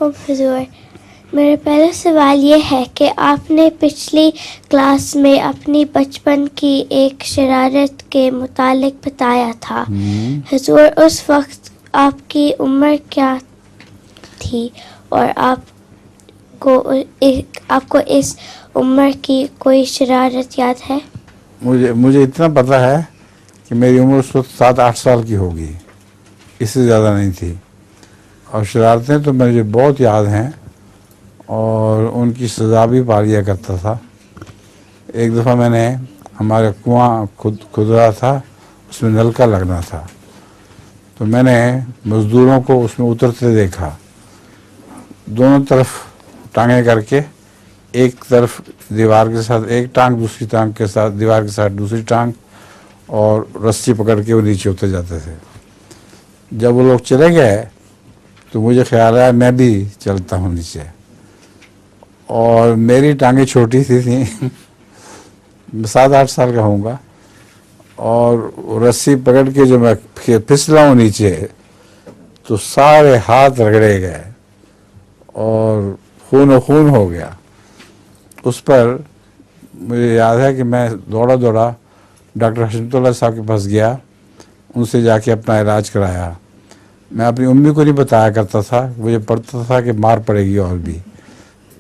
علیکم حضور. میرا پہلا سوال یہ ہے کہ آپ نے پچھلی کلاس میں اپنی بچپن کی ایک شرارت کے متعلق بتایا تھا. حضور اس وقت آپ کی عمر کیا تھی اور آپ کو اس عمر کی کوئی شرارت یاد ہے؟ مجھے اتنا پتہ ہے کہ میری عمر اس وقت 7-8 سال کی ہوگی، اس سے زیادہ نہیں تھی. اور شرارتیں تو مجھے بہت یاد ہیں اور ان کی سزا بھی پا لیا کرتا تھا. ایک دفعہ میں نے ہمارا کنواں کھدرا تھا، اس میں نلکا لگنا تھا، تو میں نے مزدوروں کو اس میں اترتے دیکھا، دونوں طرف ٹانگیں کر کے، ایک طرف دیوار کے ساتھ ایک ٹانگ، دوسری ٹانگ کے ساتھ دیوار کے ساتھ دوسری ٹانگ، اور رسی پکڑ کے وہ نیچے اتر جاتے تھے. جب وہ لوگ چلے گئے تو مجھے خیال آیا میں بھی چلتا ہوں نیچے، اور میری ٹانگیں چھوٹی سی تھیں 7-8 سال کا ہوں گا، اور رسی پکڑ کے جو میں پھسلا ہوں نیچے تو سارے ہاتھ رگڑے گئے اور خون ہو گیا. اس پر مجھے یاد ہے کہ میں دوڑا ڈاکٹر حشمت اللہ صاحب کے پاس گیا، ان سے جا کے اپنا علاج کرایا. میں اپنی امی کو نہیں بتایا کرتا تھا، مجھے پڑتا تھا کہ مار پڑے گی اور بھی،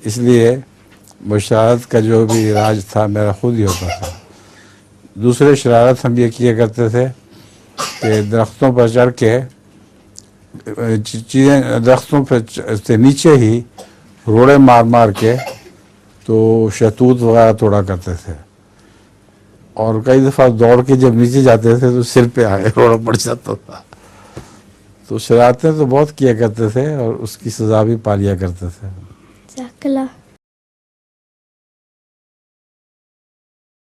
اس لیے وہ شرارت کا جو بھی علاج تھا میرا خود ہی ہوتا تھا. دوسرے شرارت ہم یہ کیا کرتے تھے کہ درختوں پر چڑھ کے چیزیں، درختوں پہ سے نیچے ہی روڑے مار کے تو شہتوت وغیرہ توڑا کرتے تھے، اور کئی دفعہ دوڑ کے جب نیچے جاتے تھے تو سر پہ آئے روڑا پڑ جاتا تھا. تو شرارتیں تو بہت کیا کرتے تھے اور اس کی سزا بھی پا لیا کرتے تھے. جزاک اللہ.